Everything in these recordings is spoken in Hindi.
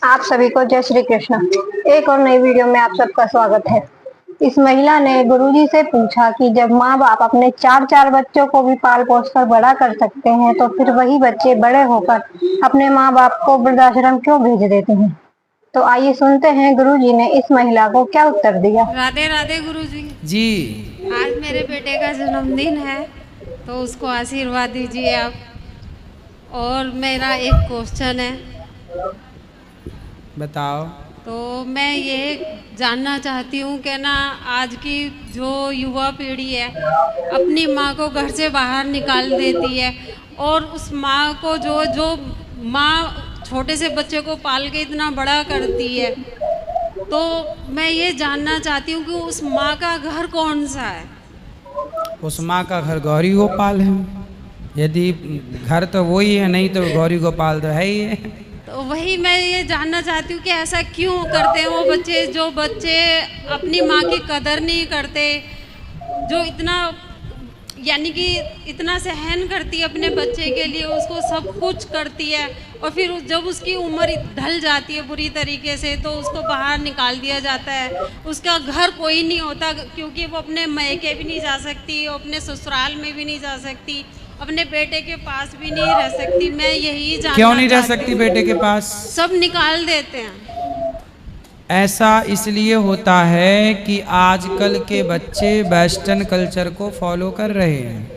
आप सभी को जय श्री कृष्ण। एक और नई वीडियो में आप सबका स्वागत है। इस महिला ने गुरुजी से पूछा कि जब माँ बाप अपने चार चार बच्चों को भी पाल पोस कर बड़ा कर सकते हैं तो फिर वही बच्चे बड़े होकर अपने माँ बाप को वृद्धाश्रम क्यों भेज देते हैं। तो आइए सुनते हैं गुरुजी ने इस महिला को क्या उत्तर दिया। राधे राधे गुरुजी जी। आज मेरे बेटे का जन्मदिन है तो उसको आशीर्वाद दीजिए आप। और मेरा एक क्वेश्चन है, बताओ। तो मैं ये जानना चाहती हूँ कि ना आज की जो युवा पीढ़ी है अपनी माँ को घर से बाहर निकाल देती है और उस माँ को जो माँ छोटे से बच्चे को पाल के इतना बड़ा करती है, तो मैं ये जानना चाहती हूँ कि उस माँ का घर कौन सा है। उस माँ का घर गौरी गोपाल है। यदि घर तो वही है, नहीं तो गौरी गोपाल तो है ही है। तो वही मैं ये जानना चाहती हूँ कि ऐसा क्यों करते हैं वो बच्चे, जो बच्चे अपनी माँ की कदर नहीं करते, जो इतना यानी कि इतना सहन करती है अपने बच्चे के लिए, उसको सब कुछ करती है और फिर जब उसकी उम्र ढल जाती है बुरी तरीके से तो उसको बाहर निकाल दिया जाता है। उसका घर कोई नहीं होता क्योंकि वो अपने मायके भी नहीं जा सकती, वो अपने ससुराल में भी नहीं जा सकती, अपने बेटे के पास भी नहीं रह सकती। मैं यही जानना क्यों नहीं रह चाहती सकती हूँ। बेटे के पास? सब निकाल देते हैं। ऐसा इसलिए होता है कि आजकल के बच्चे वेस्टर्न कल्चर को फॉलो कर रहे हैं।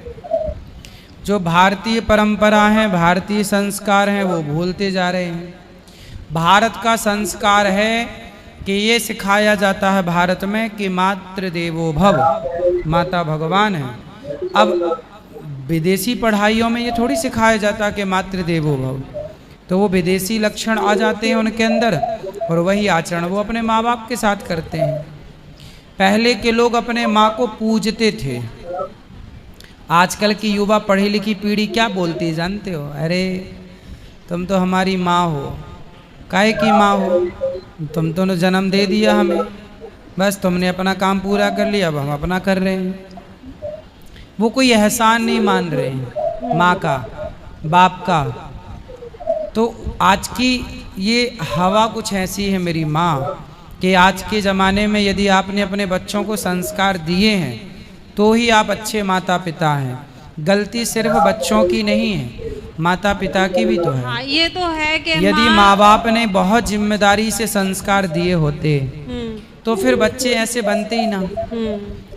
जो भारतीय परंपरा है, भारतीय संस्कार हैं, वो भूलते जा रहे हैं। भारत का संस्कार है कि ये सिखाया जाता है भारत में कि मातृ देवो भव, माता भगवान है। अब विदेशी पढ़ाइयों में ये थोड़ी सिखाया जाता कि मातृ देवो भव, तो वो विदेशी लक्षण आ जाते हैं उनके अंदर और वही आचरण वो अपने माँ बाप के साथ करते हैं। पहले के लोग अपने माँ को पूजते थे। आजकल की युवा पढ़ी लिखी पीढ़ी क्या बोलती है जानते हो? अरे तुम तो हमारी माँ हो। काहे की माँ हो? तुम तो जन्म दे दिया हमें, बस तुमने अपना काम पूरा कर लिया, अब हम अपना कर रहे हैं। वो कोई एहसान नहीं मान रहे हैं माँ का, बाप का। तो आज की ये हवा कुछ ऐसी है मेरी माँ कि आज के ज़माने में यदि आपने अपने बच्चों को संस्कार दिए हैं तो ही आप अच्छे माता पिता हैं। गलती सिर्फ बच्चों की नहीं है, माता पिता की भी तो है। हाँ, ये तो है कि यदि माँ बाप ने बहुत जिम्मेदारी से संस्कार दिए होते तो फिर बच्चे ऐसे बनते ही ना।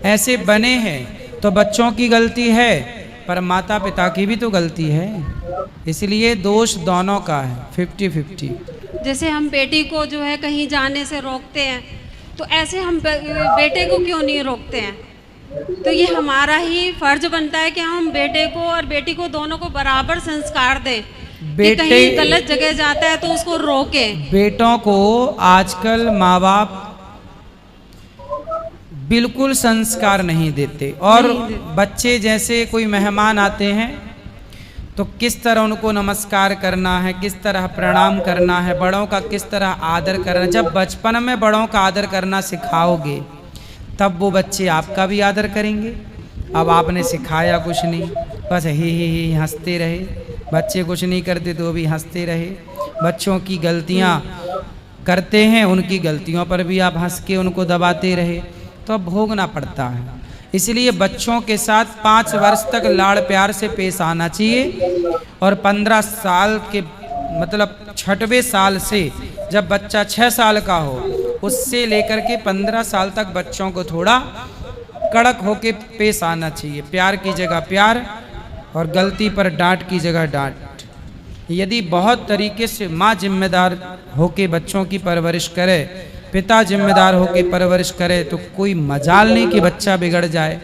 ऐसे बने हैं तो बच्चों की गलती है पर माता पिता की भी तो गलती है, इसलिए दोष दोनों का है, 50-50। जैसे हम बेटी को जो है कहीं जाने से रोकते हैं तो ऐसे हम बेटे को क्यों नहीं रोकते हैं? तो ये हमारा ही फर्ज बनता है कि हम बेटे को और बेटी को दोनों को बराबर संस्कार दें। कि कहीं गलत जगह जाता है तो उसको रोकें। बेटों को आजकल माँ बाप बिल्कुल संस्कार नहीं देते और बच्चे जैसे कोई मेहमान आते हैं तो किस तरह उनको नमस्कार करना है, किस तरह प्रणाम करना है, बड़ों का किस तरह आदर करना। जब बचपन में बड़ों का आदर करना सिखाओगे तब वो बच्चे आपका भी आदर करेंगे। अब आपने सिखाया कुछ नहीं, बस ही हंसते रहे, बच्चे कुछ नहीं करते तो भी हंसते रहे। बच्चों की गलतियाँ करते हैं, उनकी गलतियों पर भी आप हंस के उनको दबाते रहे तो अब भोगना पड़ता है। इसलिए बच्चों के साथ 5 वर्ष तक लाड़ प्यार से पेश आना चाहिए और 15 साल के मतलब 6वें साल से जब बच्चा 6 साल का हो उससे लेकर के 15 साल तक बच्चों को थोड़ा कड़क होके पेश आना चाहिए। प्यार की जगह प्यार और गलती पर डांट की जगह डांट। यदि बहुत तरीके से माँ जिम्मेदार होके बच्चों की परवरिश करे, पिता जिम्मेदार होके परवरिश करे तो कोई मजाल नहीं कि बच्चा बिगड़ जाए।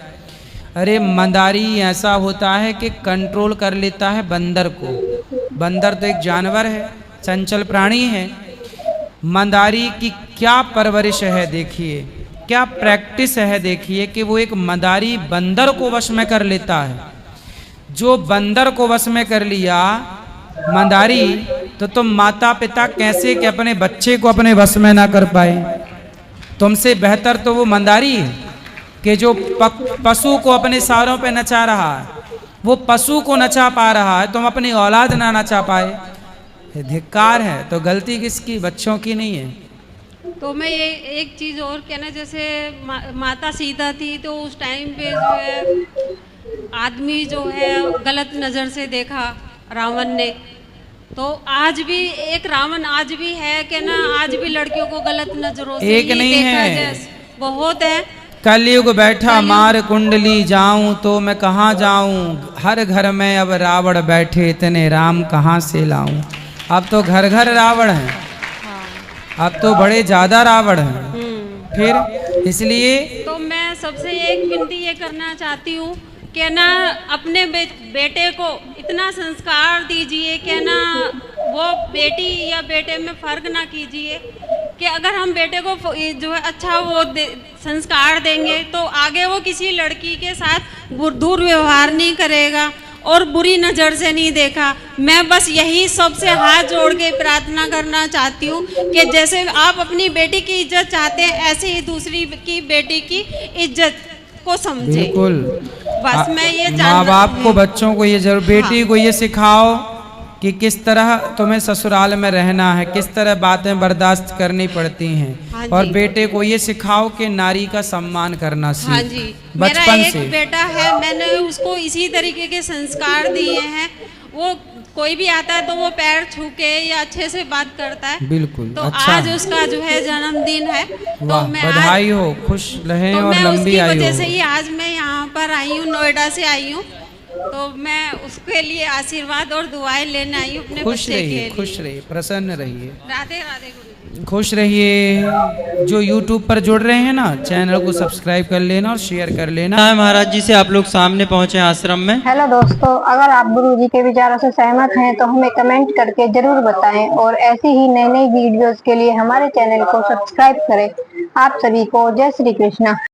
अरे मंदारी ऐसा होता है कि कंट्रोल कर लेता है बंदर को। बंदर तो एक जानवर है, चंचल प्राणी है। मंदारी की क्या परवरिश है देखिए, क्या प्रैक्टिस है देखिए कि वो एक मंदारी बंदर को वश में कर लेता है। जो बंदर को वश में कर लिया मंदारी, तो तुम माता पिता कैसे कि अपने बच्चे को अपने वश में ना कर पाए? तुमसे बेहतर तो वो मंदारी है कि जो पशु को अपने सारों पे नचा रहा है, वो पशु को नचा पा रहा है, तुम अपनी औलाद ना नचा पाए। ये धिक्कार है। तो गलती किसकी? बच्चों की नहीं है। तो मैं ये एक चीज़ और कहना, जैसे माता सीता थी तो उस टाइम पे जो है आदमी जो है गलत नज़र से देखा रावण ने। तो आज भी एक रावण आज भी है कि ना, आज भी लड़कियों को गलत नजरों से एक ही नहीं देखा है, बहुत है। कलयुग बैठा मार कुंडली जाऊं तो मैं कहाँ जाऊं, हर घर में अब रावण बैठे इतने राम कहाँ से लाऊं। अब तो घर घर रावण है, अब तो बड़े ज्यादा रावण हैं। फिर इसलिए तो मैं सबसे एक विनती ये करना चाहती हूँ कि ना अपने बेटे को इतना संस्कार दीजिए कि ना वो बेटी या बेटे में फ़र्क ना कीजिए, कि अगर हम बेटे को जो है अच्छा वो संस्कार देंगे तो आगे वो किसी लड़की के साथ दुर्व्यवहार नहीं करेगा और बुरी नज़र से नहीं देखा। मैं बस यही सबसे हाथ जोड़ के प्रार्थना करना चाहती हूँ कि जैसे आप अपनी बेटी की इज्जत चाहते हैं, ऐसे ही दूसरी की बेटी की इज्जत को समझे। बिल्कुल, बस मैं ये माँ बाप को बच्चों को ये जरूर, बेटी हाँ। को ये सिखाओ कि किस तरह तुम्हें ससुराल में रहना है, किस तरह बातें बर्दाश्त करनी पड़ती हैं। हाँ और जी। बेटे को ये सिखाओ कि नारी का सम्मान करना सीख। हाँ जी, मेरा बचपन एक से। बेटा है, मैंने उसको इसी तरीके के संस्कार दिए हैं। वो कोई भी आता है तो वो पैर छू के या अच्छे से बात करता है। बिल्कुल, तो अच्छा। आज उसका जो है जन्मदिन है, तो वाह, मैं बधाई हो, खुश रहें तो और मैं लंबी उसकी आयु वजह से हो। ही आज मैं यहाँ पर आई हूँ, नोएडा से आई हूँ। तो मैं उसके लिए आशीर्वाद और दुआएं लेने आई हूँ अपने खुश बच्चे के रहिए, लिए। खुश रहिए, प्रसन्न रहिए, राधे राधे गुरु। खुश रहिए। जो YouTube पर जुड़ रहे हैं ना, चैनल को सब्सक्राइब कर लेना और शेयर कर लेना। महाराज जी से आप लोग सामने पहुंचे आश्रम में। हेलो दोस्तों, अगर आप गुरुजी के विचारों से सहमत हैं तो हमें कमेंट करके जरूर बताएं और ऐसी ही नई नई वीडियोस के लिए हमारे चैनल को सब्सक्राइब करें। आप सभी को जय श्री कृष्णा।